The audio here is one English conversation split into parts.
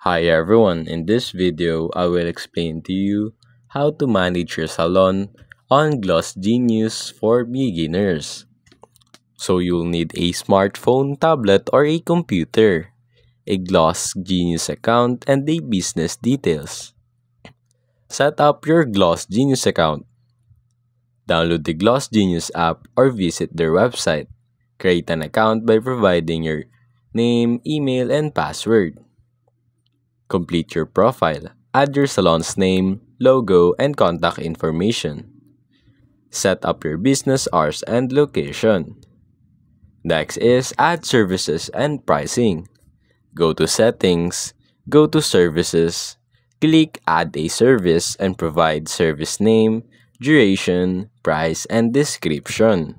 Hi everyone, in this video I will explain to you how to manage your salon on Gloss Genius for beginners. So you'll need a smartphone, tablet, or a computer, a Gloss Genius account, and a business details. Set up your Gloss Genius account. Download the Gloss Genius app or visit their website. Create an account by providing your name, email, and password. Complete your profile. Add your salon's name, logo, and contact information. Set up your business hours and location. Next is add services and pricing. Go to settings, go to services, click add a service and provide service name, duration, price, and description.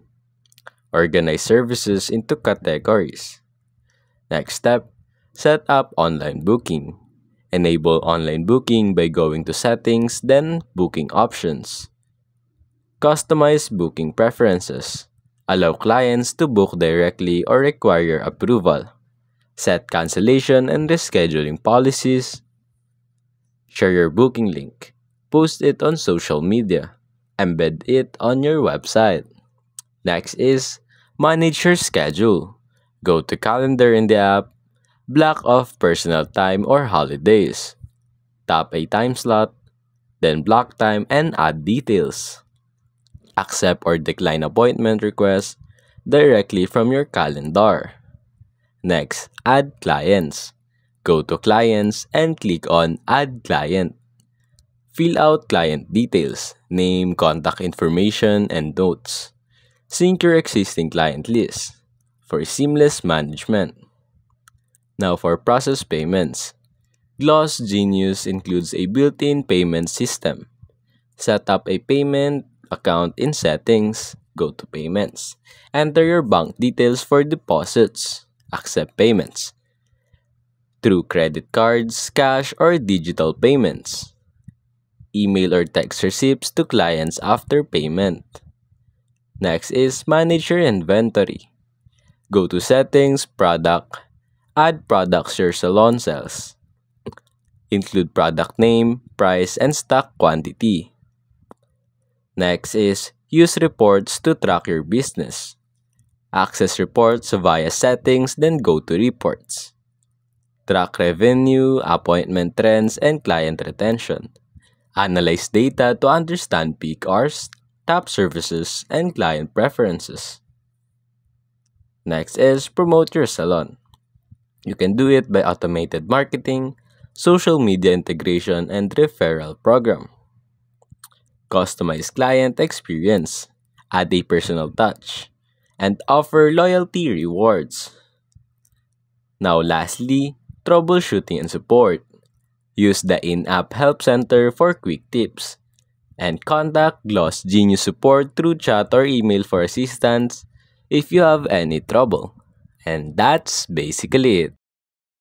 Organize services into categories. Next step, set up online booking. Enable online booking by going to Settings, then Booking Options. Customize booking preferences. Allow clients to book directly or require approval. Set cancellation and rescheduling policies. Share your booking link. Post it on social media. Embed it on your website. Next is manage your schedule. Go to Calendar in the app. Block off personal time or holidays. Tap a time slot, then block time and add details. Accept or decline appointment requests directly from your calendar. Next, add clients. Go to Clients and click on Add Client. Fill out client details, name, contact information, and notes. Sync your existing client list for seamless management. Now for process payments. Gloss Genius includes a built-in payment system. Set up a payment account in Settings, go to Payments. Enter your bank details for deposits. Accept payments through credit cards, cash, or digital payments. Email or text receipts to clients after payment. Next is manage your inventory. Go to Settings, Product, add products your salon sells. Include product name, price, and stock quantity. Next is use reports to track your business. Access reports via Settings, then go to Reports. Track revenue, appointment trends, and client retention. Analyze data to understand peak hours, top services, and client preferences. Next is promote your salon. You can do it by automated marketing, social media integration, and referral program. Customize client experience, add a personal touch, and offer loyalty rewards. Now lastly, troubleshooting and support. Use the in-app help center for quick tips. And contact Gloss Genius support through chat or email for assistance if you have any trouble. And that's basically it.